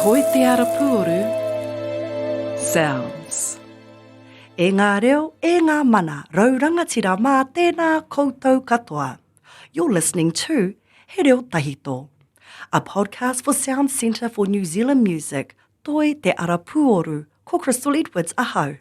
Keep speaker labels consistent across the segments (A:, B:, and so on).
A: Toi Te Arapuoru, SOUNZ. E ngā reo, e ngā mana, raurangatira mā tēnā koutou katoa. You're listening to Reo Tawhito, a podcast for Sound Centre for New Zealand Music, Toi Te Arapuoru, ko Crystal Edwards ahau.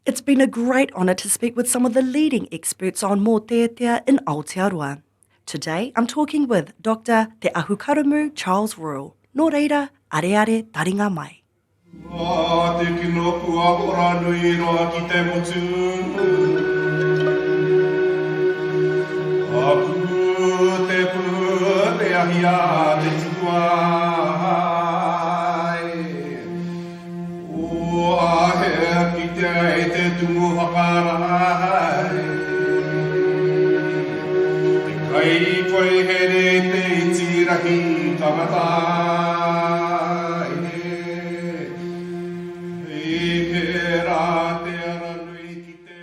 A: It's been a great honour to speak with some of the leading experts on Mōteatea in Aotearoa. Today, I'm talking with Dr. Te Ahukaramū Charles Royal. Nō reira, areare taringa mai.
B: Te kino kua nui roa ki te motu. Aku te pu, te ahia, te tukuai. O ahe ki te te tungu whakarai. Te kai koe here te itirahi tamatai.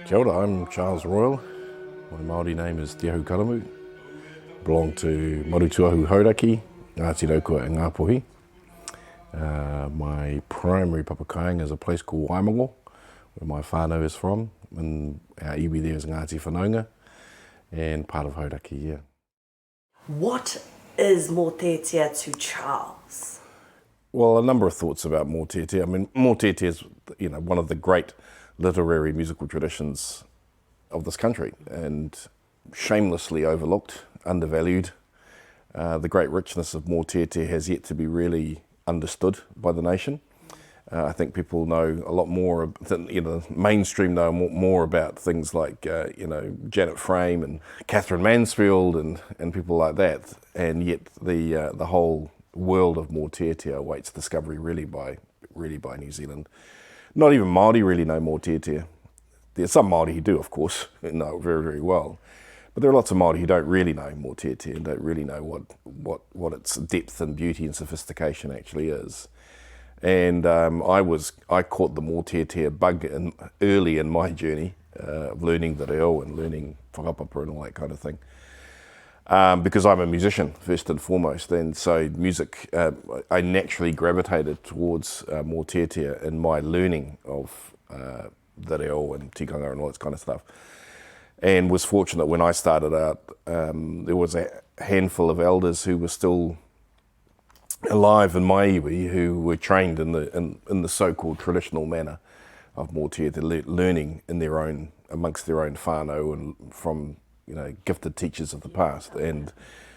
C: Kia ora, I'm Charles Royal. My Māori name is Te Ahukaramū. Belong to Marutuahu Hauraki, Ngāti Raukua and Ngāpuhi. My primary papakāinga is a place called Waimango, where my whānau is from, and our iwi there is Ngāti Whanaunga, and part of Hauraki, yeah.
A: What is Mōteatea to Charles?
C: Well, a number of thoughts about Mōteatea. I mean, Mōteatea is, one of the great literary musical traditions of this country, and shamelessly overlooked, undervalued. The great richness of Mōteatea has yet to be really understood by the nation. I think people know a lot more than, mainstream know more about things like, Janet Frame and Catherine Mansfield and people like that, and yet the whole world of Mōteatea awaits discovery really by New Zealand. Not even Māori really know Mōteatea. There's some Māori who do, of course, know it very, very well. But there are lots of Māori who don't really know Mōteatea and don't really know what its depth and beauty and sophistication actually is. And I caught the Mōteatea bug early in my journey of learning the reo and learning whakapapa and all that kind of thing. Because I'm a musician first and foremost, and so music, I naturally gravitated towards Mōteatea in my learning of the reo and tikanga and all that kind of stuff, and was fortunate when I started out. There was a handful of elders who were still alive in my iwi who were trained in the so-called traditional manner of Mōteatea, learning amongst their own whānau and from gifted teachers of the past. And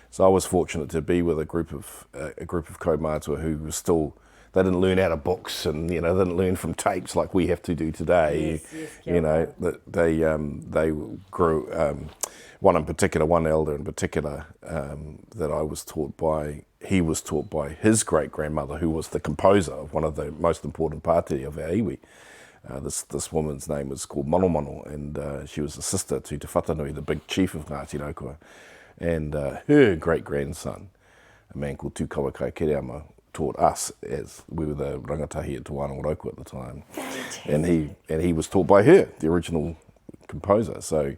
C: so I was fortunate to be with a group of kaumātua who were still, they didn't learn out of books and they didn't learn from tapes like we have to do today. Yes, they grew. One elder in particular that I was taught by. He was taught by his great grandmother, who was the composer of one of the most important pāteri of our iwi. This woman's name was called Manomono, and she was a sister to Te Whatanui, the big chief of Ngāti Raukua. And her great-grandson, a man called Tūkawa Kaikereama, taught us, as we were the rangatahi at Te Wānanga at the time. And he was taught by her, the original composer. So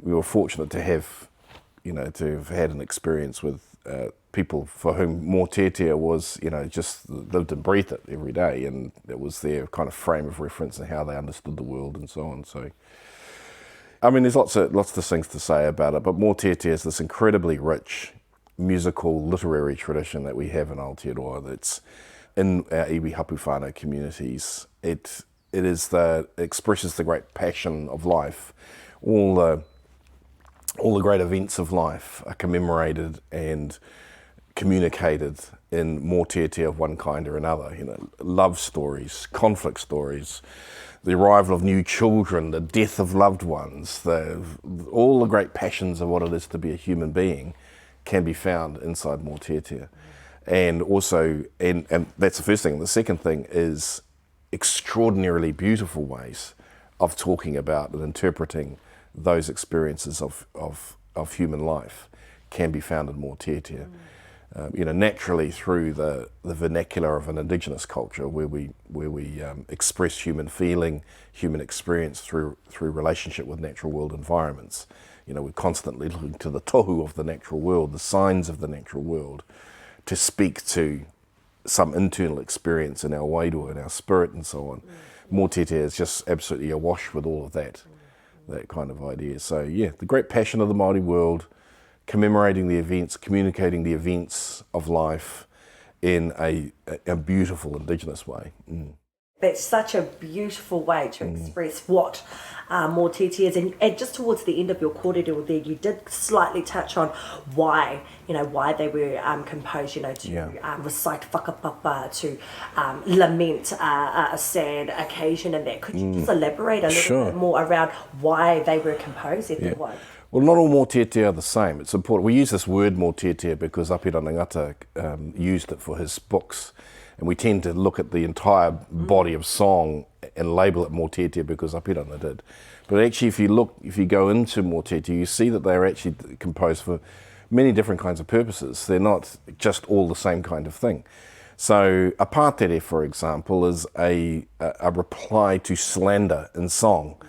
C: we were fortunate to have had an experience with people for whom Mōteatea was, just lived and breathed it every day, and it was their kind of frame of reference and how they understood the world and so on. So, I mean, there's lots of things to say about it, but Mōteatea is this incredibly rich musical, literary tradition that we have in Aotearoa that's in our iwi hapu whānau communities. It expresses the great passion of life. All the great events of life are commemorated and communicated in Mōteatea of one kind or another. Love stories, conflict stories, the arrival of new children, the death of loved ones, all the great passions of what it is to be a human being can be found inside Mōteatea. And also, and that's the first thing. The second thing is extraordinarily beautiful ways of talking about and interpreting those experiences of human life can be found in Mōteatea. Naturally through the vernacular of an indigenous culture where we express human feeling, human experience through relationship with natural world environments. We're constantly looking to the tohu of the natural world, the signs of the natural world, to speak to some internal experience in our wairua, in our spirit and so on. Mōteatea is just absolutely awash with all of that kind of idea. So yeah, the great passion of the Māori world, commemorating the events, communicating the events of life in a beautiful indigenous way.
A: That's such a beautiful way to express what Mōteatea is. And just towards the end of your kōrero there, you did slightly touch on why they were composed, to recite whakapapa, to lament a sad occasion and that. Could you just elaborate a little bit more around why they were composed?
C: Well, not all Mōteatea are the same. It's important. We use this word Mōteatea because Apira Ngata used it for his books. And we tend to look at the entire body of song and label it Mōteatea because Apirana did. But actually, if you go into Mōteatea, you see that they're actually composed for many different kinds of purposes. They're not just all the same kind of thing. So a pātere, for example, is a reply to slander in song.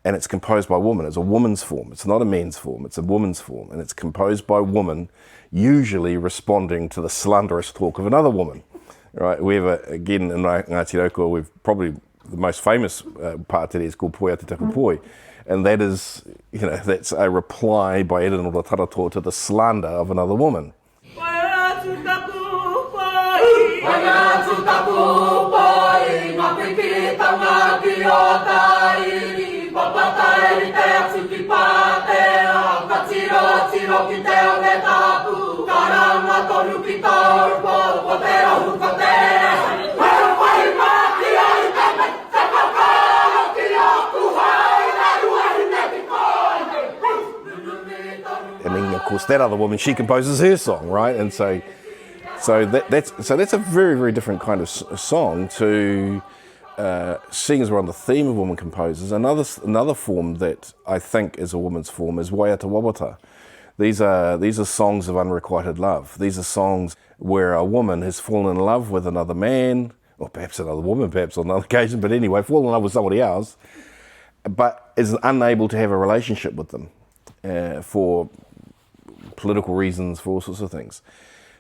C: And it's composed by a woman. It's a woman's form. It's not a man's form. It's a woman's form. And it's composed by a woman, usually responding to the slanderous talk of another woman. Right, we have, again, in Ngāti Raukawa, we've probably the most famous pātere is called Poia Te Taku Poi. And that is, that's a reply by Ere no Tarato to the slander of another woman. I mean, of course, that other woman, she composes her song, right? And so that's a very, very different kind of song to seeing as we're on the theme of women composers. Another form that I think is a woman's form is waiata wabata. These are songs of unrequited love. These are songs where a woman has fallen in love with another man, or perhaps another woman, perhaps on another occasion, but anyway, fallen in love with somebody else, but is unable to have a relationship with them for political reasons, for all sorts of things.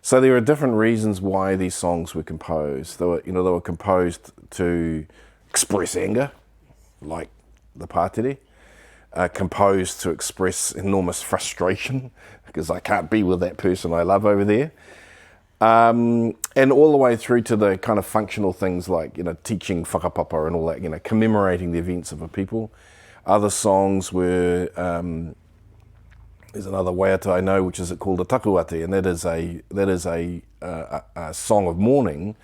C: So there are different reasons why these songs were composed. They were composed to express anger, like the pātere, composed to express enormous frustration because I can't be with that person I love over there, and all the way through to the kind of functional things like teaching whakapapa and all that, commemorating the events of a people. Other songs were there's another waiata I know which is called a takuate, and that is a song of mourning,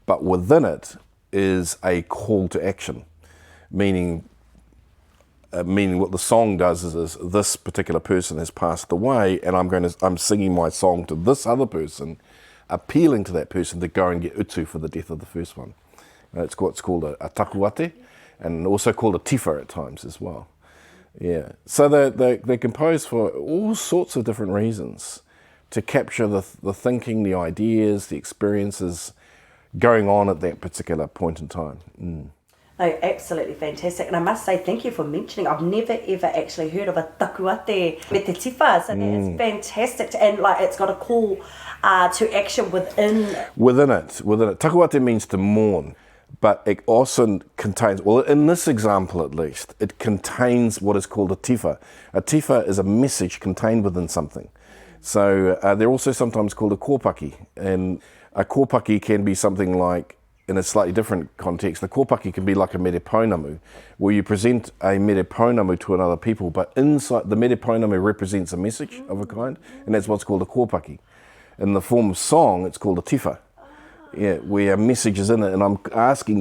C: but within it is a call to action, meaning what the song does is this particular person has passed away, and I'm singing my song to this other person, appealing to that person to go and get utu for the death of the first one. It's what's called a takuate, and also called a tifa at times as well. Yeah, so they're composed for all sorts of different reasons to capture the thinking, the ideas, the experiences going on at that particular point in time.
A: Oh, absolutely fantastic. And I must say thank you for mentioning. I've never ever actually heard of a takuate me te tifa, so it's fantastic. And it's got a call to action within it. Takuate means to mourn. But it also contains, well, in this example at least, it contains what is called a tifa. A tifa is a message contained within something. So they're also sometimes called a kōpaki. And a kōpaki can be something like, in a slightly different context, the kōpaki can be like a merepaunamu, where you present a merepaunamu to another people, but inside the merepaunamu represents a message of a kind, and that's what's called a kōpaki. In the form of song, it's called a tifa. Yeah, where a message is in it, and I'm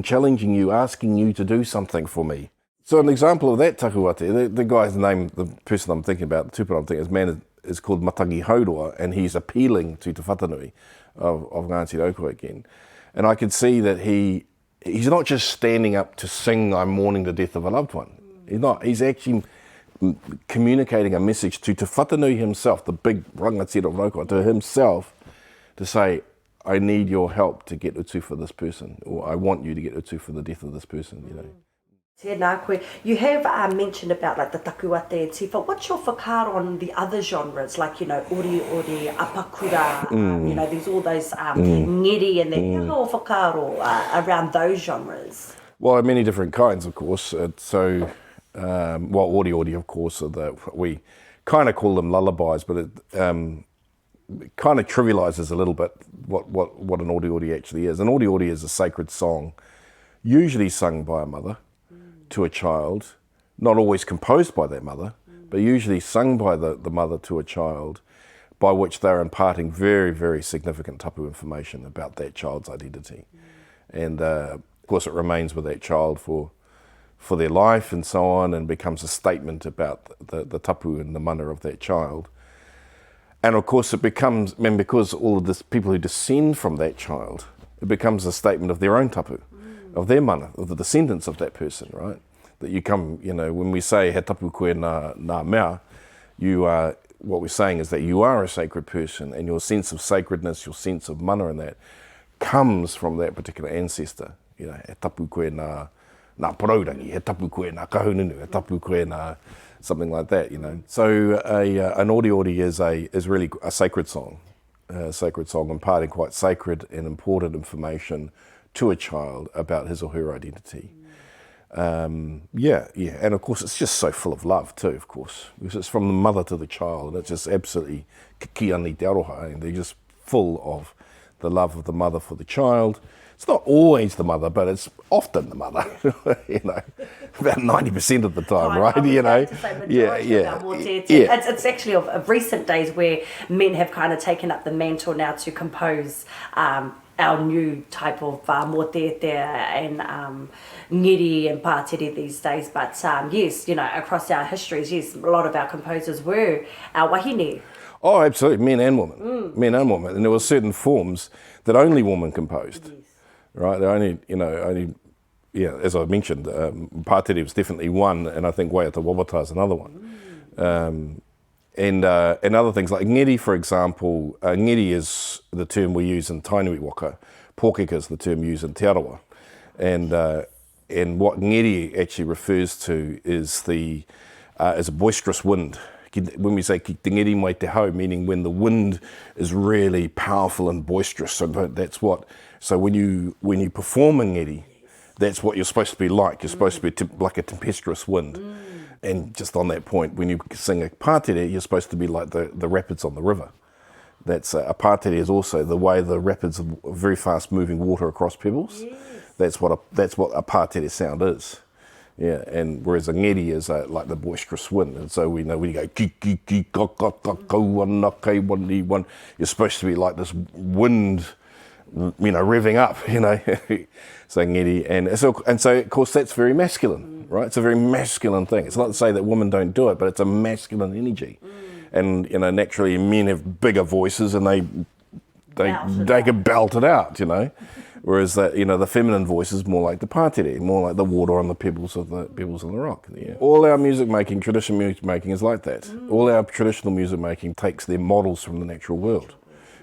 A: challenging you, asking you to do something for me. So an example of that takuate, the guy's name, the person I'm thinking about, the tupuna I'm thinking, man is called Matangi Hauroa, and he's appealing to Te Whatanui of Ngāti Raukawa again. And I could see that he's not just standing up to sing I'm mourning the death of a loved one. He's actually communicating a message to Te Whatanui himself, the big rangatira of Raukawa, to himself, to say, I need your help to get utu for this person, or I want you to get utu for the death of this person, Tēnā koe. You have mentioned about like the takuate and tifa. What's your whakaaro on the other genres, like, you know, ori, apakura, you know, there's all those ngeri and then how whakaaro around those genres?
C: Well, many different kinds, of course. So, well, ori, of course, we kind of call them lullabies, but it kind of trivializes a little bit what an ori actually is. An ori is a sacred song, usually sung by a mother to a child, not always composed by their mother, but usually sung by the mother to a child, by which they're imparting very, very significant tapu information about that child's identity. And of course it remains with that child for their life and so on, and becomes a statement about the tapu and the mana of that child. And of course it becomes, and because all of this people who descend from that child, it becomes a statement of their own tapu, of their mana, of the descendants of that person, right? That you come, you know, when we say he tapu koe nā mea, you are, what we're saying is that you are a sacred person, and your sense of sacredness, your sense of mana in that, comes from that particular ancestor. You know, he tapu koe nā poraurangi, he tapu koe nā kahununu, he tapu koe nā something like that, you know. So an ori is really a sacred song imparting quite sacred and important information to a child about his or her identity. Yeah, and of course it's just so full of love too, of course, because it's from the mother to the child, and it's just absolutely ki ani te aroha, and they're just full of the love of the mother for the child. It's not always the mother, but it's often the mother, you know, about 90% of the time, right? You know,
A: It's actually of recent days where men have kind of taken up the mantle now to compose our new type of Mōteatea and ngeri and pātere these days. But yes, you know, across our histories, yes, a lot of our composers were our wahine.
C: Oh, absolutely, men and women. And there were certain forms that only women composed, right? They only, as I mentioned, pātere was definitely one, and I think waiata wawata is another one. And other things like ngeri, for example, ngeri is the term we use in Tainui waka. Pōkeka is the term used in Te Arawa. And what ngeri actually refers to is a boisterous wind. When we say ki te ngeri mai te hau, meaning when the wind is really powerful and boisterous. So that's what. So when you perform a ngeri, that's what you're supposed to be like. You're supposed to be like a tempestuous wind. And just on that point, when you sing a pātere, you're supposed to be like the rapids on the river. That's a pātere is also the way the rapids of very fast moving water across pebbles. Yes. That's what a pātere sound is. Yeah, and whereas a ngeri is like the boisterous wind. And so we know when you go ki ki ki ka ka ka ka wana kei wani one, you're supposed to be like this wind, you know, revving up, you know. So ngeri, and so of course that's very masculine, right? It's a very masculine thing. It's not to say that women don't do it, but it's a masculine energy. And you know, naturally men have bigger voices and they can belt it out, you know. Whereas that, you know, the feminine voice is more like the pātere, more like the water on the pebbles on the rock. Yeah. All our music making, traditional music making is like that. All our traditional music making takes their models from the natural world.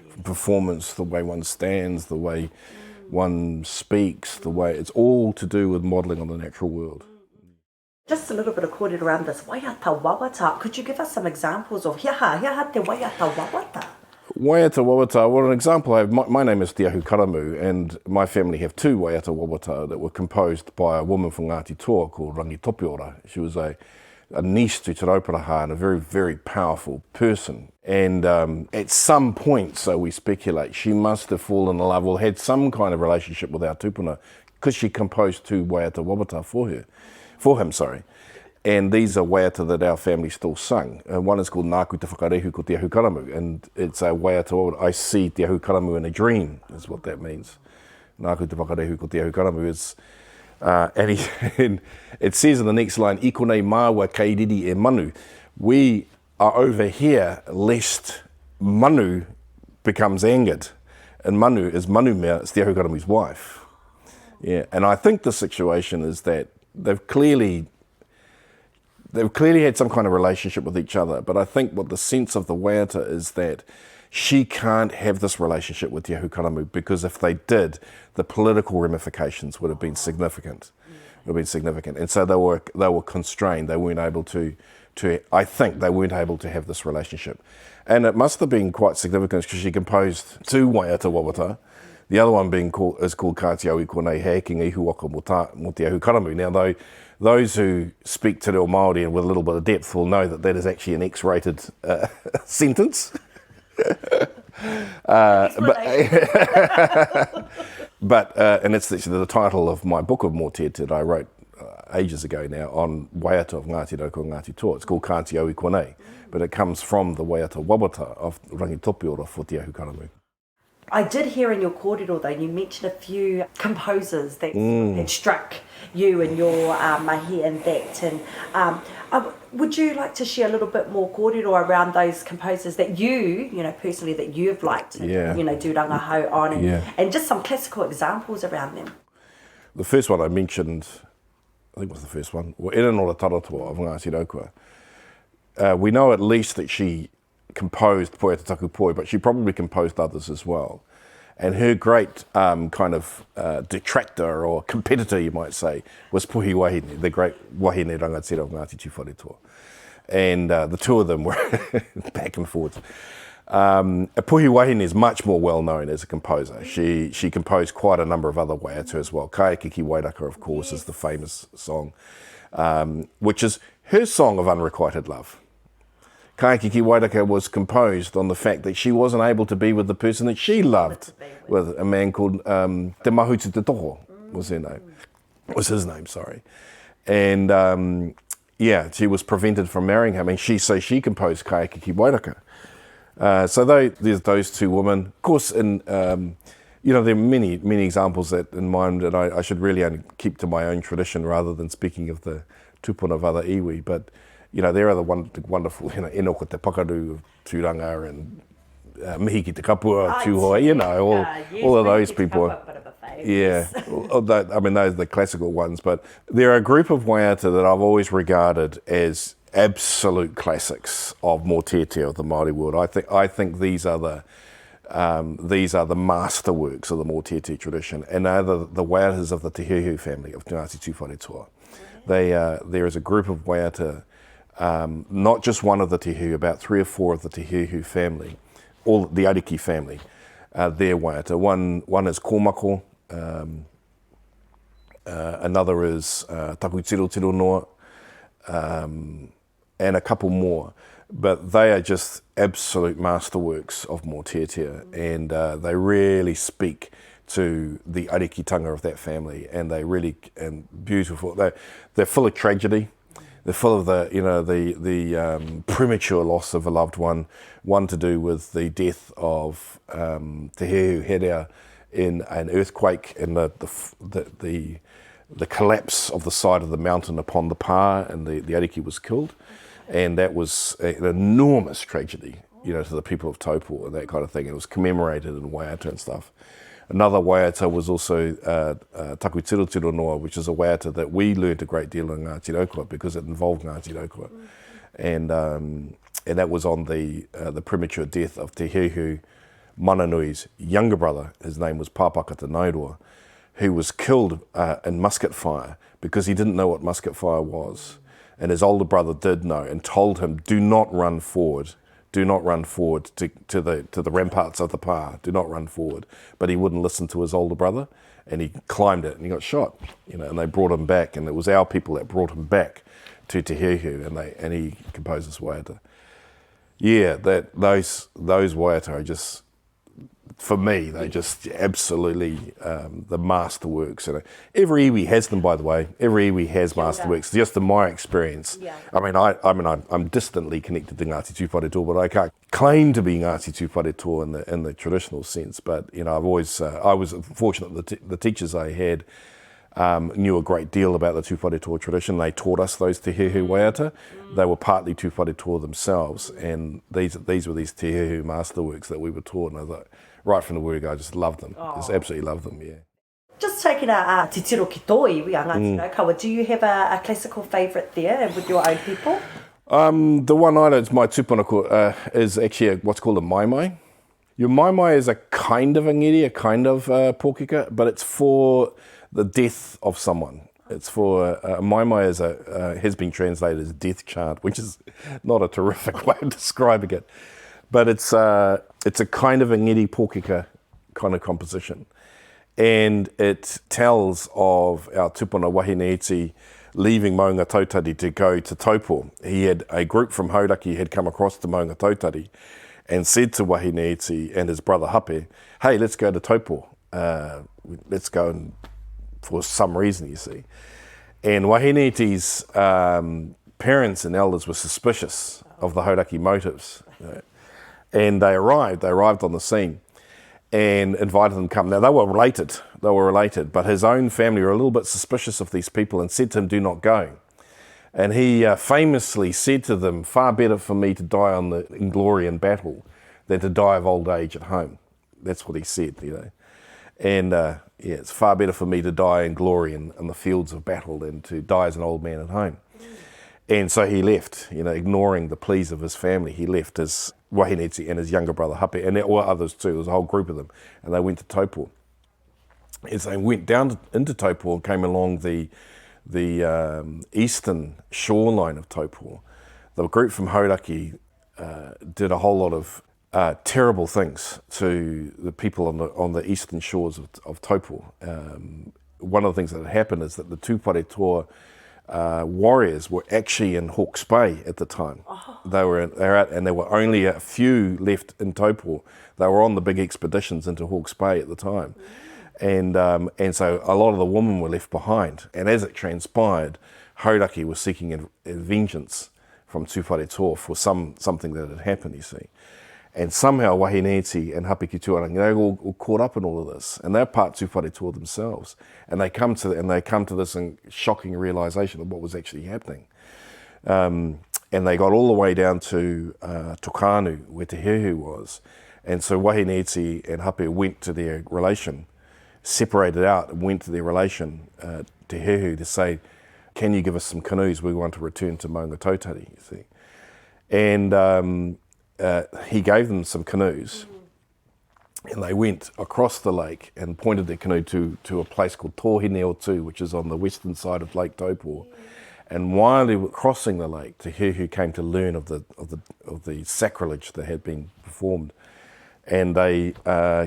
C: From performance, the way one stands, the way one speaks, the way, it's all to do with modelling on the natural world.
A: Just a little bit of corded around this waiata wawata. Could you give us some examples of hiaha te waiata wawata?
C: Waiata wawata, well, an example I have, my name is Te Ahukaramū, and my family have two waiata wawata that were composed by a woman from Ngāti Toa called Rangi Topiora. She was a niece to Te Rauparaha and a very, very powerful person. And at some point, so we speculate, she must have fallen in love or had some kind of relationship with our tupuna because she composed two waiata wawata for him. And these are waiata that our family still sung. One is called Nāku Te Whakarehu ko Te Ahukaramū, and it's a waiata, I see Te Ahukaramū in a dream, is what that means. Nāku Te Whakarehu ko Te Ahukaramū is, and it says in the next line, I konei māua kei riri e manu. We are over here lest manu becomes angered. And manu is manu mea, it's Te Ahukaramū's wife. Yeah, and I think the situation is that they've clearly had some kind of relationship with each other, but I think what the sense of the waiata is that she can't have this relationship with Te Ahukaramū because if they did, the political ramifications would have been significant, would have been significant. And so they were constrained. They weren't able to I think they weren't able to have this relationship. And it must have been quite significant because she composed 2 waiata wabata. The other one is called Ka Te Aui Konei He Ki Ngi Huaka Mo Te Ahukaramū. Now, those who speak Te Reo Māori and with a little bit of depth will know that is actually an X-rated sentence. And it's the title of my book of Mōteatea that I wrote ages ago now on waiata of Ngāti Rauko and Ngāti Toa. It's called Ka Te Aui Konei, but it comes from the waiata wabata of Rangitopi ora for Te Ahukaramū.
A: I did hear in your kōrero though, you mentioned a few composers that struck you and your mahi and that. And would you like to share a little bit more kōrero around those composers that you personally, that you've liked, do rangahau on, and just some classical examples around them?
C: The first one I mentioned, I think it was the first one, Erenora Taratua of Ngāti Raukua. We know at least that she composed Poe Te Taku Poi, but she probably composed others as well. And her great detractor or competitor, you might say, was Puhi Wahine, the great Wahine rangatira of Ngāti Tūwharetoa. And the two of them were back and forth. Puhi Wahine is much more well known as a composer. She composed quite a number of other waiata as well. Kaikiki Wairaka, of course, is the famous song, which is her song of unrequited love. Kaikiki Wairaka was composed on the fact that she wasn't able to be with the person that she loved, with a man called Te Mahutu Te Toho was his name, sorry. And she was prevented from marrying him, and she composed Kaikiki Wairaka. So there's those two women. Of course, there are many examples that in mind that I should really only keep to my own tradition rather than speaking of the tupuna of other iwi, but there are the wonderful, Enoko Te Pakaru of Tūranga and Mihi Ki Te Kapua, Tūhoa, all of those people. Yeah, I mean, those are the classical ones, but there are a group of waiata that I've always regarded as absolute classics of Mōteatea of the Māori world. I think these are the masterworks of the Mōteatea tradition, and they're the waiatas of the Te Huhu family of Ngāti Tūwharetoa. There is a group of waiata, not just one of the Te Huhu, about 3 or 4 of the Te Huhu family, all the Ariki family, their waiata. One is Kōmako, another is Taku Tiro Tiro Noa, and a couple more. But they are just absolute masterworks of Mōteatea, and they really speak to the arikitanga of that family, and they really beautiful. They're full of tragedy. They're full of the premature loss of a loved one to do with the death of Te Hehu Herea in an earthquake, and the collapse of the side of the mountain upon the pā, and the ariki was killed, and that was an enormous tragedy, to the people of Taupo and that kind of thing. It was commemorated in waiata and stuff. Another waiata was also Taku Tiro Tiro Noa, which is a waiata that we learnt a great deal in Ngāti Raukua because it involved Ngāti Raukua. And that was on the premature death of Te Hehu Mananui's younger brother. His name was Pāpaka Te Nairua, who was killed in musket fire because he didn't know what musket fire was. And his older brother did know and told him, do not run forward. Do not run forward to the ramparts of the pā. Do not run forward. But he wouldn't listen to his older brother, and he climbed it and he got shot. And they brought him back, and it was our people that brought him back to Te Hehu, and he composed this waiata. Yeah, those waiata are just, for me, they just absolutely the masterworks. Every iwi has them, by the way. Every iwi has masterworks. Just in my experience, I'm distantly connected to Ngāti Tūwharetoa, but I can't claim to be Ngāti Tūwharetoa in the traditional sense. But I was fortunate that the teachers I had knew a great deal about the Tūwharetoa tradition. They taught us those Te Hehu waiata. They were partly Tūwharetoa themselves, and these were these Te Hehu masterworks that we were taught. And I thought, right from the word go, I just loved them. Just absolutely loved them, yeah.
A: Just taking a te tiro ki tō iwi a Ngāti Raukawa, do you have a classical favourite there with your own people?
C: The one I know is my tūpuna is actually what's called a Maimai. Your Maimai is a kind of a ngiri, a kind of pōkeka, but it's for the death of someone. It's for Maimai has been translated as death chant, which is not a terrific way of describing it, but it's a kind of a ngiri pōkeka kind of composition, and it tells of our tupuna Wahineeti leaving Maunga Tautari to go to Taupo. He had a group from Hauraki had come across to Maunga Tautari and said to Wahineeti and his brother Hape, hey, let's go to Taupo. Let's go and for some reason, you see. And Wahineeti's parents and elders were suspicious of the Hauraki motives. And they arrived on the scene and invited them to come. Now, they were related, but his own family were a little bit suspicious of these people and said to him, do not go. And he famously said to them, far better for me to die in glory in battle than to die of old age at home. That's what he said, And it's far better for me to die in glory in the fields of battle than to die as an old man at home. And so he left, ignoring the pleas of his family. He left his Wahineeti and his younger brother Hape, and there were others too. There was a whole group of them, and they went to Taupo. As they went down into Taupo and came along the eastern shoreline of Taupo, the group from Hauraki did a whole lot of terrible things to the people on the eastern shores of Taupo. One of the things that had happened is that the tūpare warriors were actually in Hawke's Bay at the time. Oh. They were out, and there were only a few left in Taupo. They were on the big expeditions into Hawke's Bay at the time. And so a lot of the women were left behind. And as it transpired, Hauraki was seeking vengeance from tūpare for something that had happened, you see. And somehow Wahineeti and Hape ki Tuarangi, they're all caught up in all of this, and they're part tūpare themselves. And they come to this shocking realization of what was actually happening. And they got all the way down to Tokanu, where Te Ahukaramū was. And so Wahineeti and Hape went to their relation, separated out and went to their relation, Te Ahukaramū, to say, can you give us some canoes? We want to return to Maunga Tautari, you see. And he gave them some canoes, and they went across the lake and pointed their canoe to a place called Tōhine-o-Tū, which is on the western side of Lake Taupo. And while they were crossing the lake, Te Ahukaramū came to learn of the sacrilege that had been performed, and they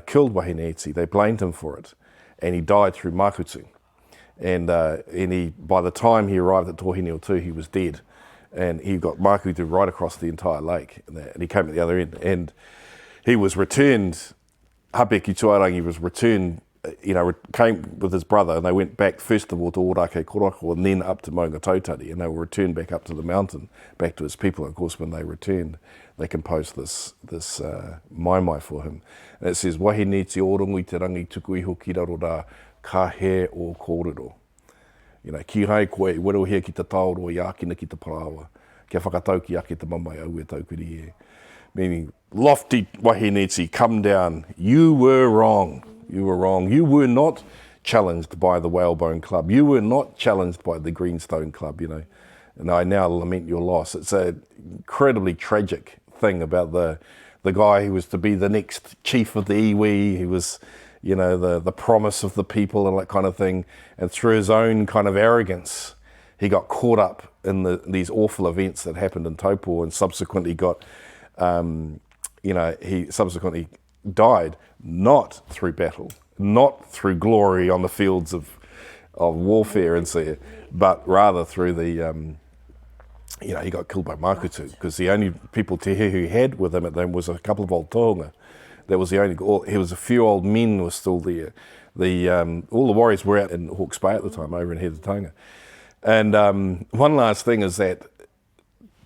C: killed Wahineeti. They blamed him for it, and he died through makutu. And by the time he arrived at Tōhine-o-Tū, he was dead. And he got makutu right across the entire lake, and he came at the other end. And he was returned, Hape ki Tuarangi was returned, came with his brother, and they went back first of all to Ōrake Korako, and then up to Maunga Tautari, and they were returned back up to the mountain, back to his people. And of course, when they returned, they composed this Maimai for him. And it says, Wahineeti orongo te rangi tuku iho ki raro rā, ka he o kōrero. Ki hai koe, warohia ki te taoro, i ākina ki te parawa. Kia whakatau ki ake te mamai au e taukuri e. Meaning, lofty Wahineeti, come down. You were wrong. You were wrong. You were not challenged by the Whalebone Club. You were not challenged by the Greenstone Club, And I now lament your loss. It's an incredibly tragic thing about the guy who was to be the next chief of the iwi. He was... the promise of the people and that kind of thing. And through his own kind of arrogance, he got caught up in these awful events that happened in Taupo, and subsequently he subsequently died, not through battle, not through glory on the fields of warfare and so, but rather through the, he got killed by makutu, because the only people Te Ahukaramū had with him at them was a couple of old tohunga. That was the only. He was a few old men were still there. All the warriors were out in Hawke's Bay at the time, over in Hetatanga. And one last thing is that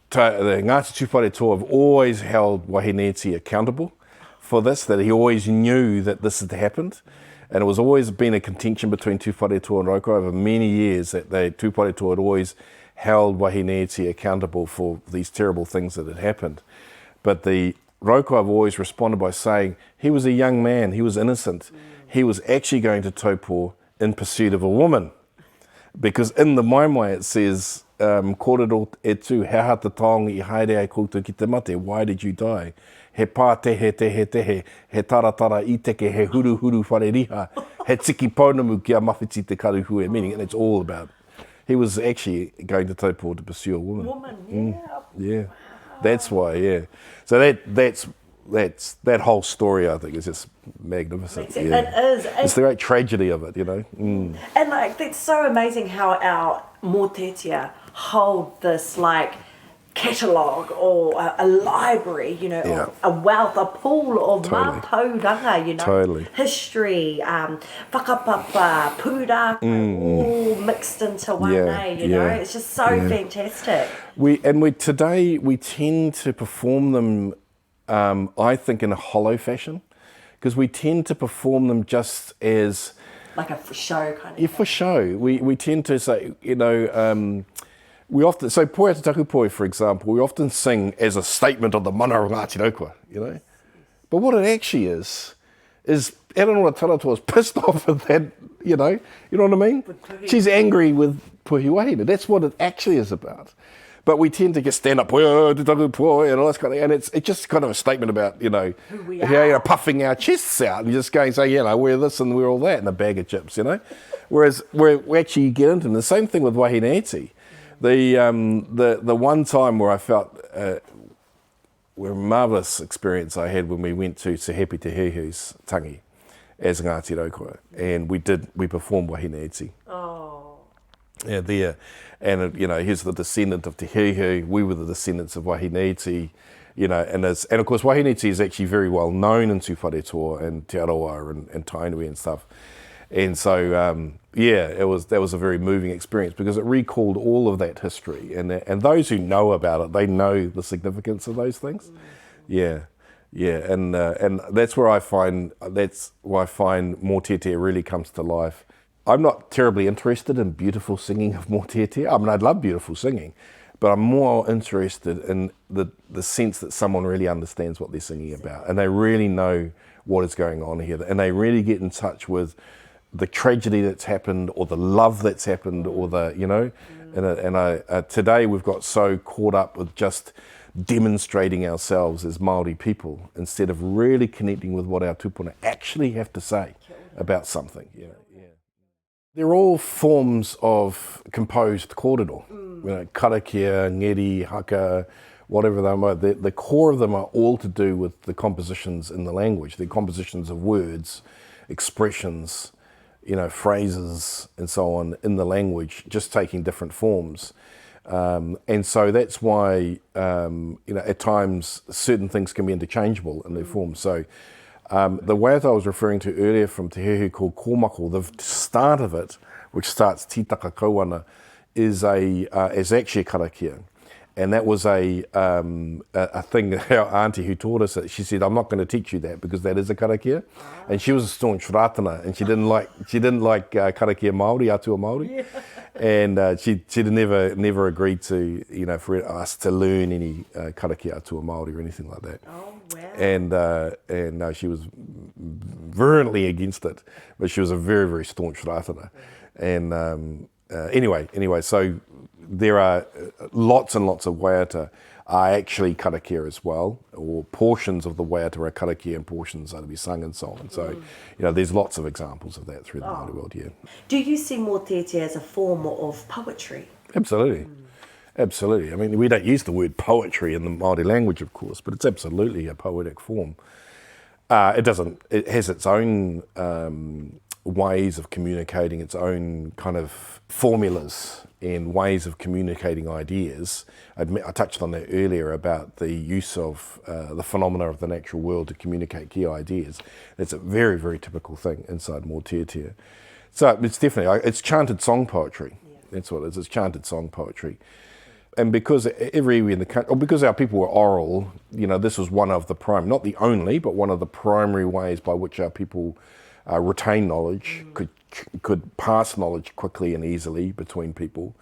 C: the Ngāti Tūpare Toa have always held Wahineeti accountable for this. That he always knew that this had happened, and it was always been a contention between Tūpare Toa and Roko over many years. That Tūpare Toa had always held Wahineeti accountable for these terrible things that had happened, but the Roko have always responded by saying he was a young man, he was innocent. He was actually going to Taupo in pursuit of a woman. Because in the Maimai it says, kōrero e tū, he ha te taonga I haere ai koutou ki te mate, why did you die? He pā tehe, he taratara I teke, he huru whare riha, he tiki pounamu kia mawhiti te karuhue, meaning, and it's all about He was actually going to Taupo to pursue a woman. Yeah. That's why, yeah. So that whole story, I think, is just magnificent.
A: It is.
C: It's the great tragedy of it, you know.
A: And like, that's so amazing how our Mōteatea hold this like catalogue or a library, you know,
C: Yeah.
A: of a wealth, a pool of
C: Totally.
A: mātauranga, you know,
C: Totally.
A: history, whakapapa, pūrākau, all mixed into one day, you know. It's just so fantastic.
C: Today we tend to perform them, I think, in a hollow fashion, because we tend to perform them just as
A: Like a for show kind of
C: yeah, for show. We tend to say, you know, we often, so Poe Te Taku Poe, for example, we often sing as a statement of the mana o Ngāti Raukua, you know. But what it actually is Eranora Taratoa is pissed off at that, you know what I mean? She's angry with Puhi Wahine. That's what it actually is about. But we tend to just stand up, Te Taku Poe, and all this kind of, and it's just kind of a statement about, you know,
A: who we are.
C: You know, puffing our chests out and just going, say, you know, we're this and we're all that, and a bag of chips, you know. Whereas we actually get into them. The same thing with Wahine Iti. The one time where I felt a marvellous experience I had when we went to Te Happy Te Hehu's tangi as Ngāti Raukua, and we performed Wahine Iti.
A: Oh.
C: Yeah, there. And, you know, he's the descendant of Te Hehu, we were the descendants of Wahine Iti, you know, and of course Wahine Iti is actually very well known in Tūwharetoa and Te Arawa and Tainui and stuff. And so, that was a very moving experience because it recalled all of that history. And those who know about it, they know the significance of those things. Yeah. And that's where I find Mōteatea really comes to life. I'm not terribly interested in beautiful singing of Mōteatea. I mean, I'd love beautiful singing, but I'm more interested in the sense that someone really understands what they're singing about and they really know what is going on here and they really get in touch with the tragedy that's happened or the love that's happened or the, you know, and today we've got so caught up with just demonstrating ourselves as Māori people instead of really connecting with what our tupuna actually have to say about something. Yeah. They're all forms of composed kōrero, you know, karakia, ngeri, haka, whatever they are. The core of them are all to do with the compositions in the language, the compositions of words, expressions, you know, phrases and so on in the language, just taking different forms. And so that's why, you know, at times certain things can be interchangeable in their form. So the waiata I was referring to earlier from Te Hehu called kōmako, the start of it, which starts tītaka kauana, is actually a karakia. And that was a thing that our auntie who taught us it, she said, I'm not going to teach you that because that is a karakia. And she was a staunch rātana and she didn't like karakia Māori, atua Māori. Yeah. And she'd never agreed to, you know, for us to learn any karakia atua Māori or anything like that.
A: Oh, wow.
C: And no, she was virulently against it, but she was a very, very staunch rātana. And anyway, so there are lots and lots of waiata are actually karakia as well, or portions of the waiata are karakia and portions are to be sung and so on. So, you know, there's lots of examples of that through the Māori world, yeah.
A: Do you see Mōteatea as a form of poetry?
C: Absolutely. Absolutely. I mean, we don't use the word poetry in the Māori language, of course, but it's absolutely a poetic form. It has its own ways of communicating, its own kind of formulas and ways of communicating ideas. I touched on that earlier about the use of the phenomena of the natural world to communicate key ideas. That's a very, very typical thing inside Mōteatea. So it's definitely, it's chanted song poetry. Yeah. That's what it is, it's chanted song poetry. And because everywhere in the country, or because our people were oral, you know, this was one of the not the only, but one of the primary ways by which our people retain knowledge, could pass knowledge quickly and easily between people,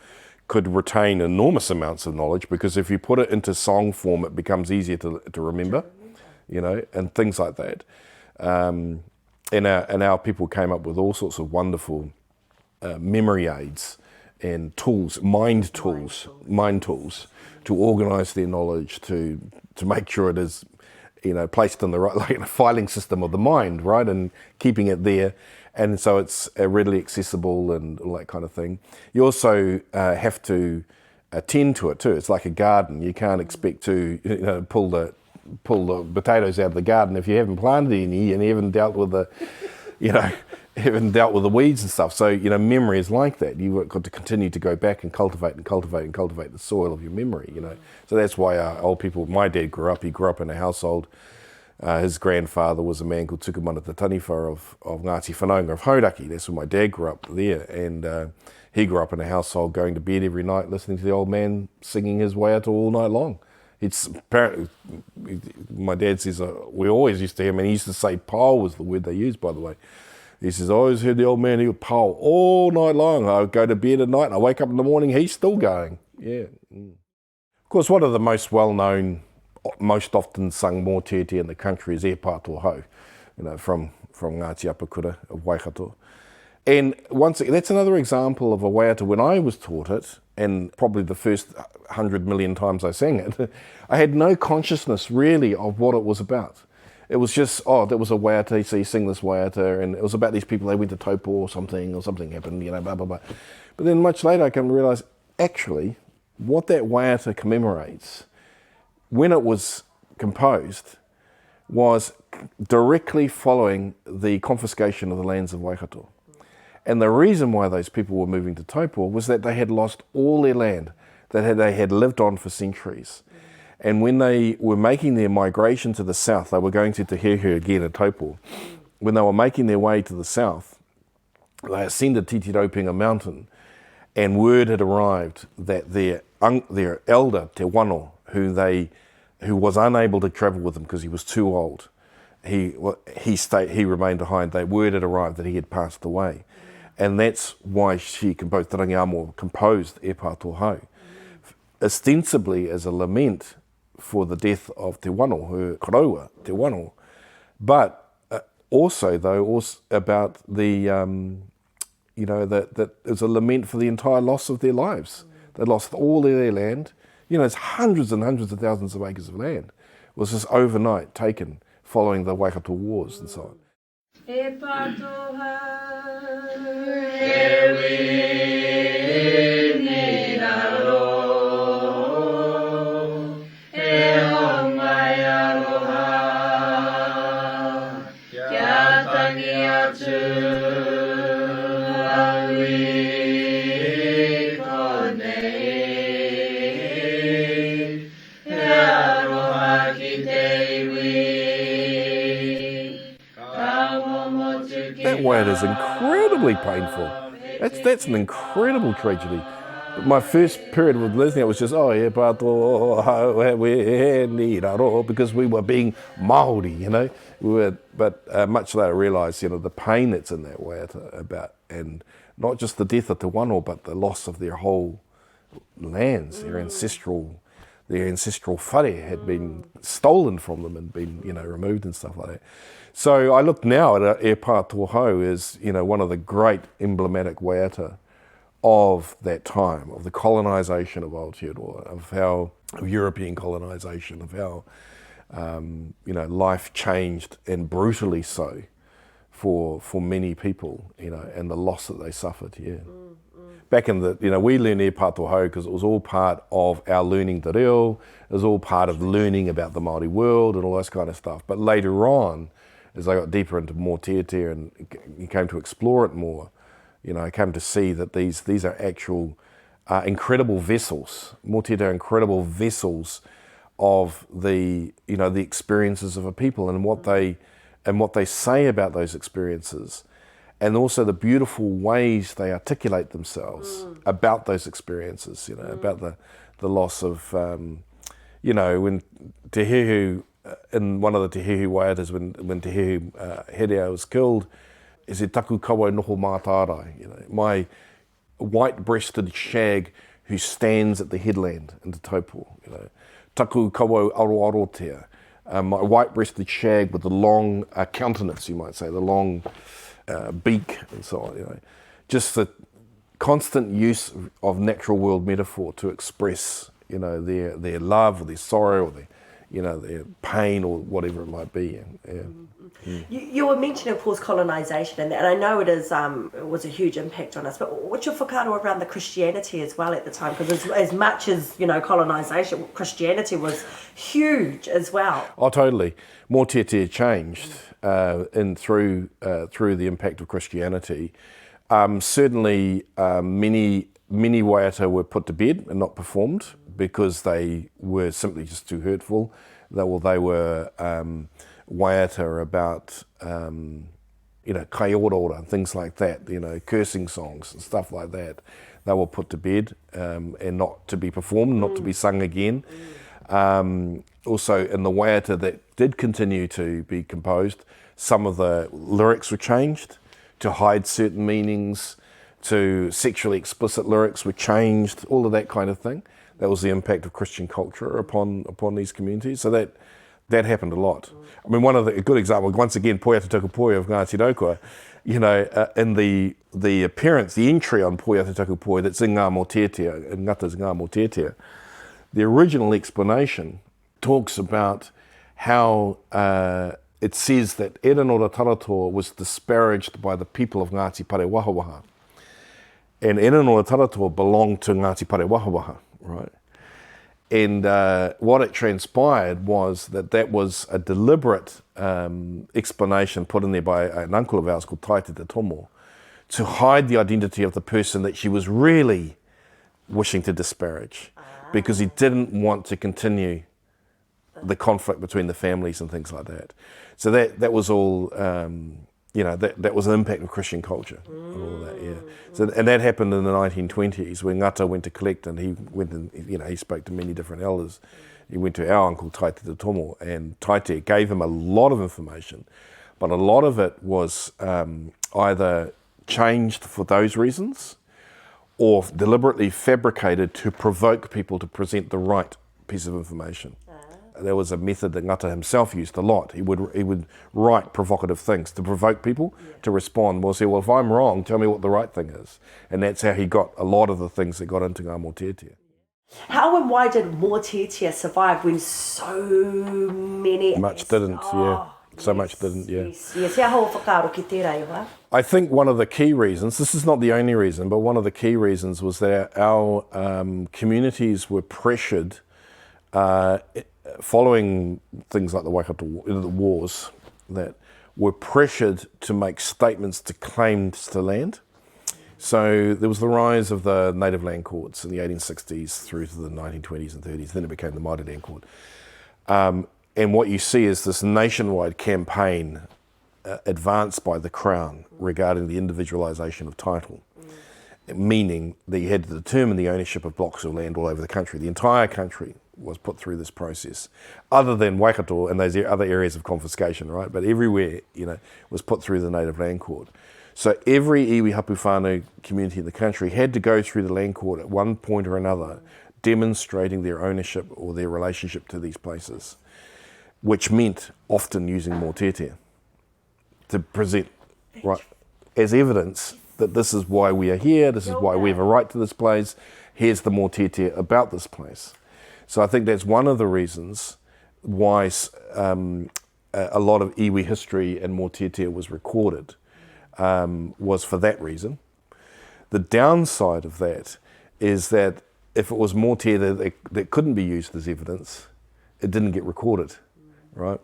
C: could retain enormous amounts of knowledge, because if you put it into song form, it becomes easier to remember, you know, and things like that. And our people came up with all sorts of wonderful memory aids and tools, mind tools to organise their knowledge, to make sure it is, you know, placed in the right, like in a filing system of the mind, right, and keeping it there, And so it's readily accessible and all that kind of thing. You also have to tend to it too. It's like a garden. You can't expect to pull the potatoes out of the garden if you haven't planted any and you haven't dealt with the, haven't dealt with the weeds and stuff. So, memory is like that. You've got to continue to go back and cultivate the soil of your memory, So that's why old people, my dad he grew up in a household. His grandfather was a man called Tukumana Te Taniwha of Ngāti Whanaunga of Hauraki. That's where my dad grew up there. And he grew up in a household going to bed every night listening to the old man singing his waiata all night long. It's apparently, my dad says, we always used to hear him, and he used to say pau was the word they used, by the way. He says, I always heard the old man, he would pau all night long. I would go to bed at night and I wake up in the morning, he's still going. Yeah. Of course, one of the most well-known, most often sung mōteatea in the country is E Pātohau, from Ngāti Apakura of Waikato. And once again, that's another example of a waiata. When I was taught it, and probably the first 100 million times I sang it, I had no consciousness really of what it was about. It was just, that was a waiata, so you sing this waiata, and it was about these people, they went to Taupo or something happened, blah, blah, blah. But then much later I come to realise, actually, what that waiata commemorates, when it was composed, was directly following the confiscation of the lands of Waikato. And the reason why those people were moving to Taupo was that they had lost all their land that they had lived on for centuries. And when they were making their migration to the south, they were going to Te Ahukaramū again at Taupo. When they were making their way to the south, they ascended Titiropinga mountain, and word had arrived that their elder, Te Wano, who was unable to travel with them because he was too old, he remained behind. Word had arrived that he had passed away. And that's why she composed, Te Rangi composed E Pātohau, ostensibly as a lament for the death of Te Wano, her karaua, Te Wano, but also about the, that it was a lament for the entire loss of their lives. They lost all their land. It's hundreds and hundreds of thousands of acres of land. It was just overnight taken following the Waikato Wars and so on.
D: E Pātohau, e wini raro, e ho mai aroha, kia tangi atu aui konei, e aroha ki te iwi.
C: That word is incredibly painful. That's an incredible tragedy. But my first period with listening, it was just, because we were being Māori, But much later I realised, the pain that's in that way about, and not just the death of Te Wano, but the loss of their whole lands, their ancestral whare had been stolen from them and been, removed and stuff like that. So I look now at E Pātohau as, one of the great emblematic waiata of that time, of the colonisation of Aotearoa, of European colonisation, of how, life changed, and brutally so, for many people, and the loss that they suffered, Back in we learned E Pātohau because it was all part of our learning te reo, it was all part of learning about the Māori world and all this kind of stuff. But later on, as I got deeper into Mōteatea and you came to explore it more, I came to see that these are actual incredible vessels. Mōteatea are incredible vessels of the experiences of a people and what they say about those experiences, and also the beautiful ways they articulate themselves about those experiences. About the loss of when Te Hehu, in one of the Te Hehu waiatas, when Te Hehu Herea was killed, is it taku kawa noho mātārai, my white-breasted shag who stands at the headland in Te Taupo, taku kawa aroarotea, my white-breasted shag with the long countenance, you might say, the long beak and so on, just the constant use of natural world metaphor to express, their love or their sorrow or their their pain or whatever it might be.
A: You were mentioning, of course, colonisation, and I know it was a huge impact on us, but what's your whakaaro around the Christianity as well at the time? Because as much as, colonisation, Christianity was huge as well.
C: Oh, totally. Mōteatea changed through the impact of Christianity. Certainly, many waiata were put to bed and not performed because they were simply just too hurtful. They were waiata about, kaiorora and things like that, cursing songs and stuff like that. They were put to bed and not to be performed, not to be sung again. Also, in the waiata that did continue to be composed, some of the lyrics were changed to hide certain meanings, to sexually explicit lyrics were changed, all of that kind of thing. That was the impact of Christian culture upon these communities. So that happened a lot. I mean, a good example, once again, Poiata Tukupoia of Ngāti Raukawa, in the appearance, the entry on Poiata Tukupoia that's in Ngā Mōteatea, in Ngata's Ngā Mōteatea, the original explanation talks about how it says that Eranora Taratoa was disparaged by the people of Ngāti Pare Wahawaha. And Eranora Taratoa belonged to Ngāti Pare Wahawaha, right? And what it transpired was that was a deliberate explanation put in there by an uncle of ours called Taite Te Tomo to hide the identity of the person that she was really wishing to disparage because he didn't want to continue the conflict between the families and things like that. So that was all, that was an impact of Christian culture and all that, yeah. So, and that happened in the 1920s when Ngata went to collect, and he went and, he spoke to many different elders. He went to our uncle Taite Te Tomo, and Taite gave him a lot of information, but a lot of it was either changed for those reasons or deliberately fabricated to provoke people to present the right piece of information. There was a method that Ngata himself used a lot. He would write provocative things to provoke people to respond. We'll say, well, if I'm wrong, tell me what the right thing is. And that's how he got a lot of the things that got into Ngā Mōteatea.
A: How and why did Mōteatea survive when so many...
C: Much didn't, yeah. So much didn't, yeah.
A: Yes. Hea hau whakaaro ki tērā iwa.
C: I think one of the key reasons, this is not the only reason, but one of the key reasons was that our communities were pressured following things like the Waikato the wars, that were pressured to make statements to claims to land. So there was the rise of the native land courts in the 1860s through to the 1920s and 30s. Then it became the Māori land court. And what you see is this nationwide campaign advanced by the Crown regarding the individualisation of title, meaning that you had to determine the ownership of blocks of land all over the country. The entire country was put through this process, other than Waikato and those other areas of confiscation, right? But everywhere, was put through the native land court. So every iwi hapu whānau community in the country had to go through the land court at one point or another, demonstrating their ownership or their relationship to these places, which meant often using Mōteatea to present, right, as evidence that this is why we are here, this is why we have a right to this place, here's the Mōteatea about this place. So I think that's one of the reasons why a lot of iwi history and Mōteatea was recorded, was for that reason. The downside of that is that if it was Mōteatea that couldn't be used as evidence, it didn't get recorded, right?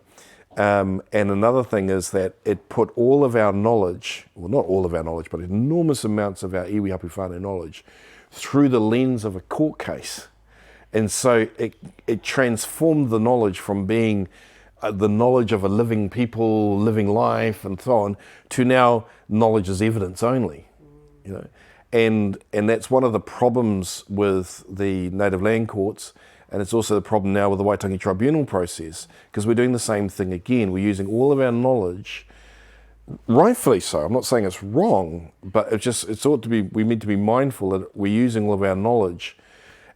C: And another thing is that it put all of our knowledge, well, not all of our knowledge, but enormous amounts of our iwi hapu whānau knowledge through the lens of a court case. And so it transformed the knowledge from being the knowledge of a living people, living life, and so on, to now knowledge as evidence only. And that's one of the problems with the native land courts, and it's also the problem now with the Waitangi tribunal process, because we're doing the same thing again. We're using all of our knowledge, rightfully so. I'm not saying it's wrong, but it's ought to be. We need to be mindful that we're using all of our knowledge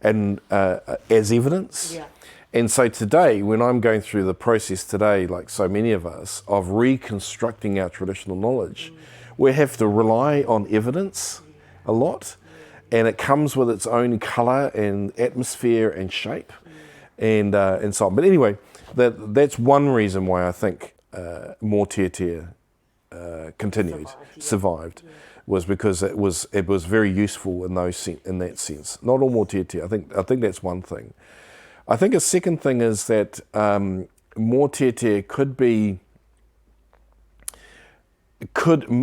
C: and as evidence.
A: Yeah.
C: And so today, when I'm going through the process today, like so many of us, of reconstructing our traditional knowledge, we have to rely on evidence a lot, and it comes with its own colour and atmosphere and shape, and so on. But anyway, that's one reason why I think Mōteatea continued, survived, was because it was very useful in that sense. Not all Mōteatea. I think that's one thing. I think a second thing is that Mōteatea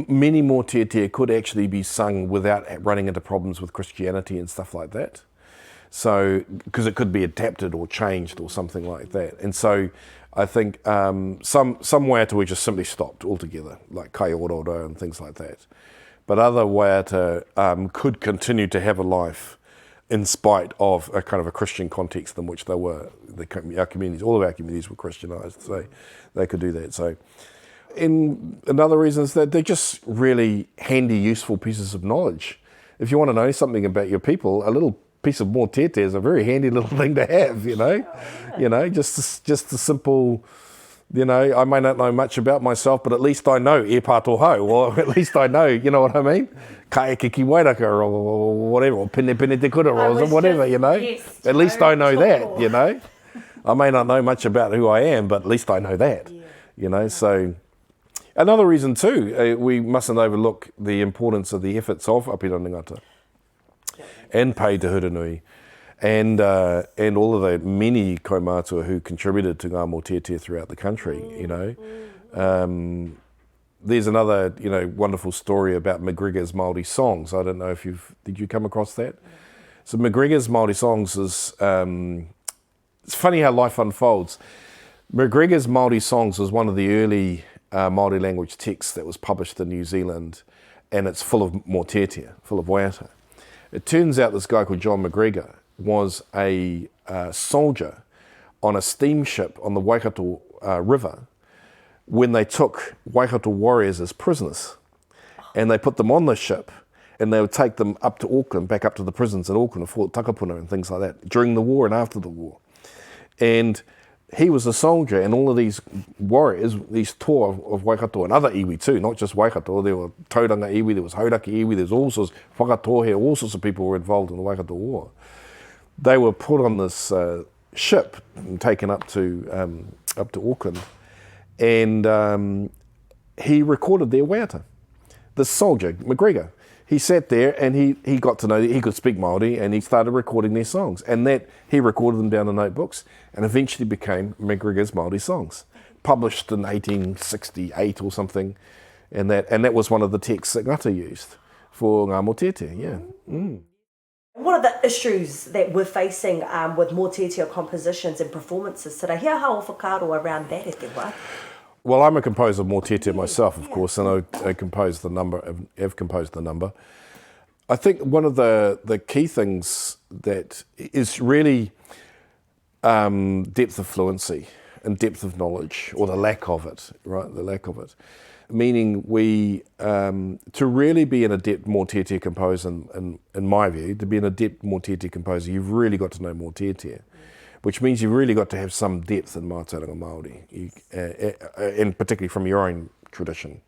C: many Mōteatea could actually be sung without running into problems with Christianity and stuff like that. So, because it could be adapted or changed or something like that. And so I think some waiata we just simply stopped altogether, like kai ororo and things like that. But other waiata could continue to have a life in spite of a kind of a Christian context in which they were, our communities, all of our communities were Christianised, so they could do that. So, and another reason is that they're just really handy, useful pieces of knowledge. If you want to know something about your people, a little piece of Mōteatea is a very handy little thing to have, you know. Just a simple, I may not know much about myself, but at least I know e pātohau, or at least I know, you know what I mean? Ka eke ki wairaka or whatever, or pene te kura or whatever,
A: Yes,
C: at least I know that, I may not know much about who I am, but at least I know that, so... Another reason too, we mustn't overlook the importance of the efforts of Apirana Ngata and Pei Te Huranui and all of the many kaumātua who contributed to ngā Mōteatea throughout the country, There's another, wonderful story about McGregor's Māori songs. I don't know if did you come across that? So McGregor's Māori songs is, it's funny how life unfolds. McGregor's Māori songs was one of the early Māori language texts that was published in New Zealand, and it's full of Mōteatea, full of waiata. It turns out this guy called John McGregor was a soldier on a steamship on the Waikato River when they took Waikato warriors as prisoners, and they put them on the ship, and they would take them up to Auckland, back up to the prisons in Auckland, Fort Takapuna and things like that, during the war and after the war. And he was a soldier, and all of these warriors, these toa of Waikato and other iwi too, not just Waikato, there were tauranga iwi, there was hauraki iwi, there's all sorts, whakatohe, all sorts of people were involved in the Waikato War. They were put on this ship and taken up to Auckland, and he recorded their waiata. This soldier, McGregor, he sat there and he got to know that he could speak Māori, and he started recording their songs, and that he recorded them down in notebooks and eventually became McGregor's Māori songs, published in 1868 or something, and that was one of the texts that Ngata used for ngā Mōteatea, yeah. Mm.
A: What are the issues that we're facing with Mōteatea compositions and performances today? Hea hao whakaaro around that, e te wā?
C: Well, I'm a composer of Mōteatea myself, of course, and I composed the number. Have composed the number. I think one of the key things that is really depth of fluency and depth of knowledge, or the lack of it, right? The lack of it, meaning we to really be an adept Mōteatea composer, in my view, to be an adept Mōteatea composer, you've really got to know Mōteatea. Which means you've really got to have some depth in mātauranga Māori, and particularly from your own tradition,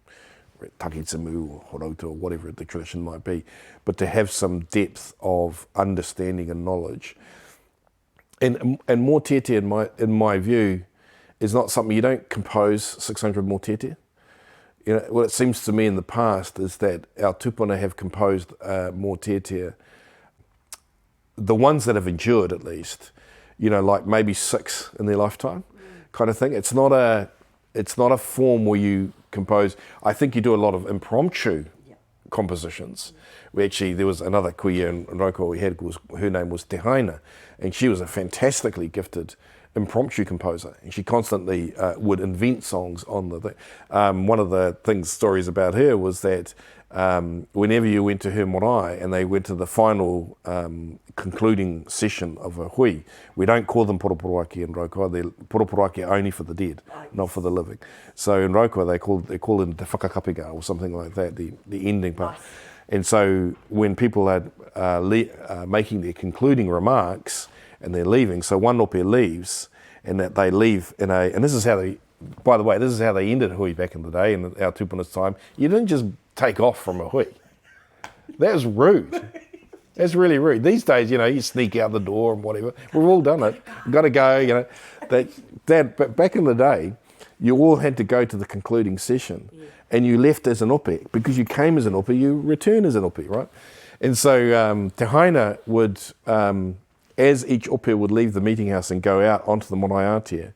C: takitsimu or horauta or whatever the tradition might be, but to have some depth of understanding and knowledge. And Mōteatea, in my view, is not something, you don't compose 600 Mōteatea. What it seems to me in the past is that our tupuna have composed Mōteatea, the ones that have endured at least, like maybe 6 in their lifetime, kind of thing. It's not a form where you compose. I think you do a lot of impromptu compositions. Actually, there was another kuia in Roko we had, her name was Te Haina, and she was a fantastically gifted impromptu composer, and she constantly would invent songs on the thing. One of the stories about her was that whenever you went to her marae and they went to the final concluding session of a hui, we don't call them poroporoaki in Raukawa, they're poroporoaki only for the dead, not for the living. So in Raukawa they call them the whakakapiga or something like that, the ending part. Nice. And so when people are making their concluding remarks and they're leaving, so one ope leaves, and that they leave in and this is how they, by the way, this is how they ended hui back in the day, in our tupuna's time. You didn't just take off from a hui. That was rude. That's really rude. These days, you sneak out the door and whatever. We've all done it. Got to go, But back in the day, you all had to go to the concluding session, and you left as an ope. Because you came as an ope, you return as an ope, right? And so Te Haina would, as each ope would leave the meeting house and go out onto the Mōteatea,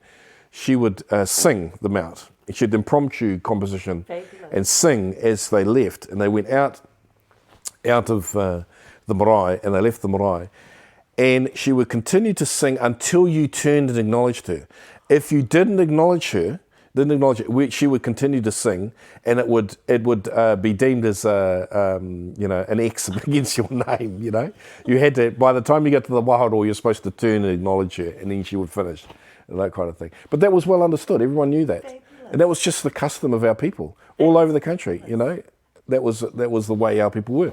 C: she would sing them out. She'd impromptu composition and sing as they left, and they went out of the marae, and they left the marae, and she would continue to sing until you turned and acknowledged her. If you didn't acknowledge her, she would continue to sing, and it would be deemed as an X against your name. You had to, by the time you got to the waharo, you're supposed to turn and acknowledge her, and then she would finish, and that kind of thing. But that was well understood. Everyone knew that, and that was just the custom of our people all over the country. That was the way our people were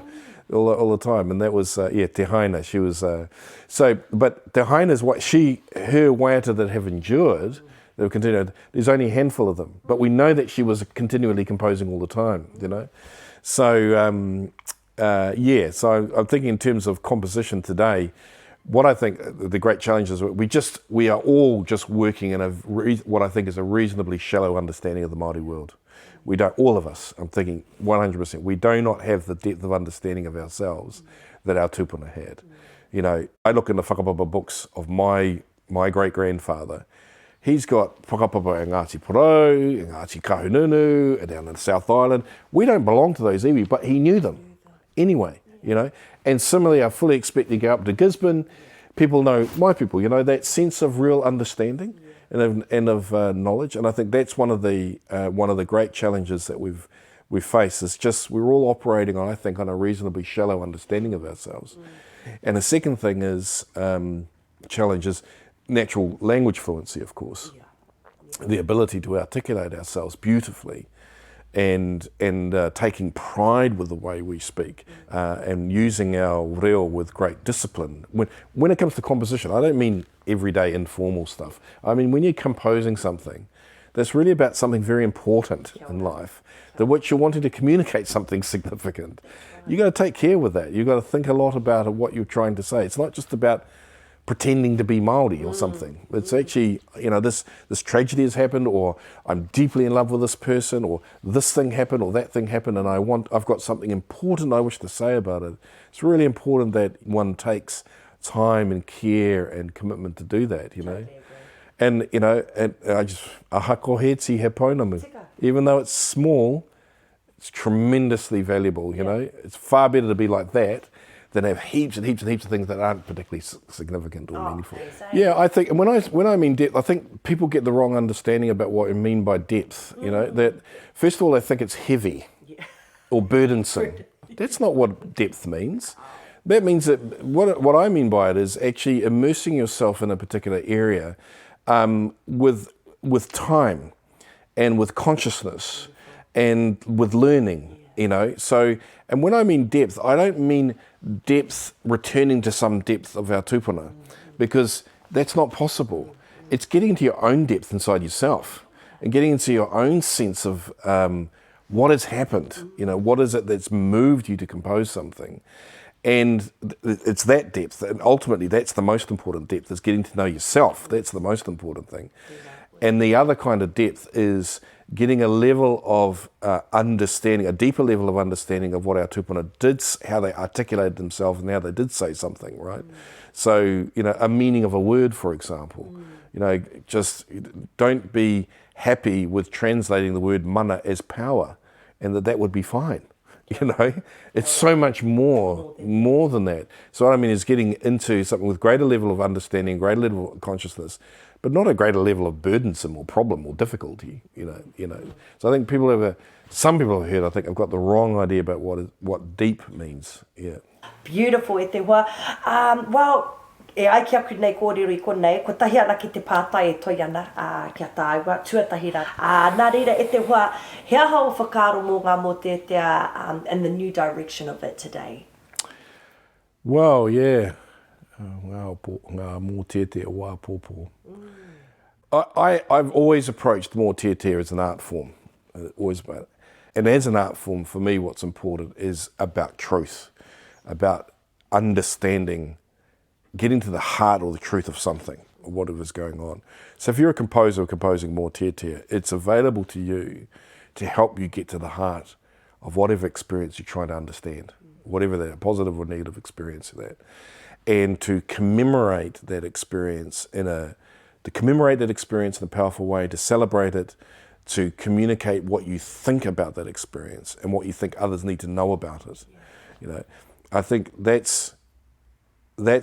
C: all the time, and that was Te Haina. She was but Te Haina is what her waiata that have endured. They were continued. There's only a handful of them, but we know that she was continually composing all the time. So so I'm thinking in terms of composition today. What I think the great challenge is we are all just working in what I think is a reasonably shallow understanding of the Māori world. We don't, all of us, I'm thinking 100%, we do not have the depth of understanding of ourselves that our tupuna had. I look in the whakapapa books of my great-grandfather. He's got whakapapa in Ngāti Porou, in Ngāti Kahununu, and down in the South Island. We don't belong to those iwi, but he knew them anyway, And similarly, I fully expect to go up to Gisborne. People know, my people, that sense of real understanding and of knowledge. And I think that's one of the great challenges that we face is just we're all operating, I think, on a reasonably shallow understanding of ourselves. And the second thing is challenge is natural language fluency, of course. The ability to articulate ourselves beautifully and taking pride with the way we speak and using our reo with great discipline. When it comes to composition, I don't mean everyday informal stuff. I mean when you're composing something that's really about something very important in life, that which you're wanting to communicate something significant, you got to take care with that. You got to think a lot about what you're trying to say. It's not just about pretending to be Māori or something. It's actually, this tragedy has happened, or I'm deeply in love with this person, or this thing happened, or that thing happened, and I've got something important I wish to say about it. It's really important that one takes time and care and commitment to do that, And, and I just, ahakohetsi he pounamu. Even though it's small, it's tremendously valuable, It's far better to be like that than have heaps and heaps and heaps of things that aren't particularly significant or meaningful. Yeah, I think, and when I mean depth, I think people get the wrong understanding about what I mean by depth. That first of all, they think it's heavy or burdensome. That's not what depth means. That means that what I mean by it is actually immersing yourself in a particular area with time and with consciousness and with learning. So, and when I mean depth, I don't mean depth returning to some depth of our tupuna, because that's not possible. It's getting into your own depth inside yourself and getting into your own sense of what has happened, what is it that's moved you to compose something. And it's that depth, and ultimately that's the most important depth, is getting to know yourself. That's the most important thing. And the other kind of depth is getting a level of understanding, a deeper level of understanding of what our tupuna did, how they articulated themselves and how they did say something, right? So, a meaning of a word, for example. Just don't be happy with translating the word mana as power and that would be fine. It's so much more than that. So what I mean is getting into something with greater level of understanding, greater level of consciousness, but not a greater level of burdensome or problem or difficulty, So I think some people have heard, I think, have got the wrong idea about what deep means. Yeah.
A: Beautiful, e te hoa. Well, e ai ki aku nei kōrero I konei, ko tahi ana ki te pātai e toi ana ki a tāua, tuatahi rā. Nā reira, e te hoa, he aha o whakaro mō ngā Mōteatea and the new direction of it today?
C: Well, yeah. Ngā Mōteatea wā pōpō. I've always approached Mōteatea as an art form, always about it. And as an art form, for me, what's important is about truth, about understanding, getting to the heart or the truth of something. whatever's going on. So if you're a composer composing Mōteatea, it's available to you to help you get to the heart of whatever experience you're trying to understand, whatever that positive or negative experience of that, and to commemorate that experience in a powerful way, to celebrate it, to communicate what you think about that experience and what you think others need to know about it. You know, I think that's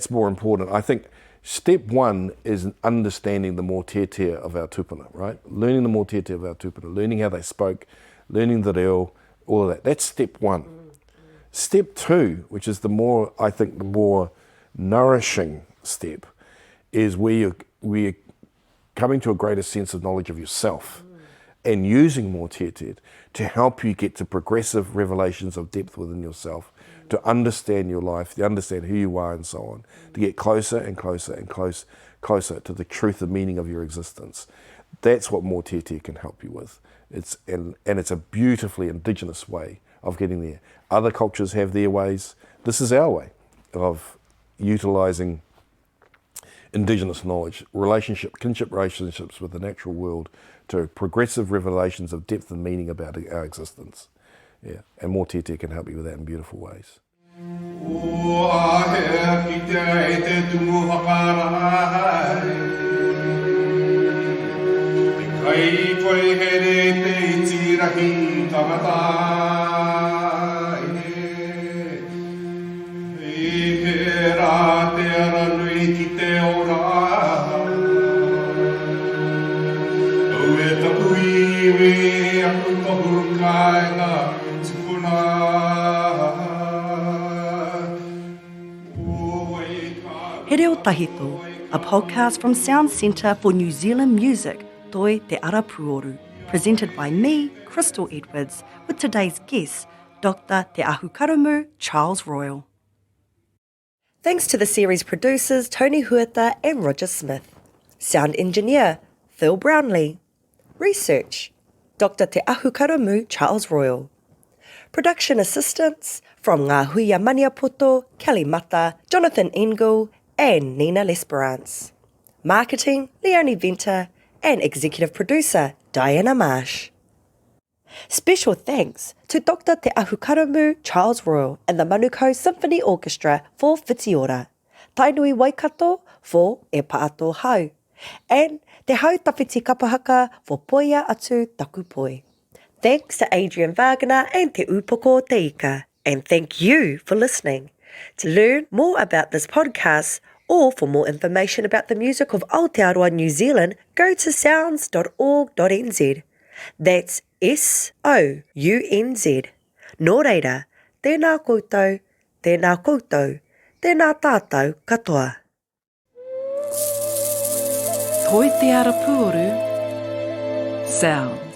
C: more important. I think step one is understanding the Mōteatea of our tupuna, right? Learning the Mōteatea of our tupuna, learning how they spoke, learning the reo, all of that. That's step one. Step two, which is the more nourishing step, is where you're coming to a greater sense of knowledge of yourself and using Mōteatea to help you get to progressive revelations of depth within yourself, to understand your life, to understand who you are and so on, to get closer and closer and closer to the truth and meaning of your existence. That's what Mōteatea can help you with. It's a beautifully indigenous way of getting there. Other cultures have their ways. This is our way of utilising indigenous knowledge, kinship relationships with the natural world, to progressive revelations of depth and meaning about our existence. Yeah, and Mōteatea can help you with that in beautiful ways.
A: Reo Tawhito, a podcast from Sound Centre for New Zealand Music, Toi Te Arapuoru, presented by me, Crystal Edwards, with today's guest, Dr. Te Ahukaramū Charles Royal. Thanks to the series producers Tony Huerta and Roger Smith. Sound engineer Phil Brownlee. Research Dr. Te Ahukaramū Charles Royal. Production assistants from Ngā Huia Maniapoto, Kelly Mata, Jonathan Engel, and Nina L'Esperance. Marketing, Leonie Venter, and executive producer, Diana Marsh. Special thanks to Dr. Te Ahukaramū Charles Royal and the Manukau Symphony Orchestra for Whitiora, Tainui Waikato for E Paato Hau, and Te Hau Tawhiti Kapahaka for Poia Atu Taku Poi. Thanks to Adrian Wagner and Te Upoko Teika, and thank you for listening. To learn more about this podcast or for more information about the music of Aotearoa New Zealand, go to sounds.org.nz. That's SOUNZ. Nō reira, tēnā koutou, tēnā koutou, tēnā tātou katoa.
E: Toi te Arapuoru, SOUNZ.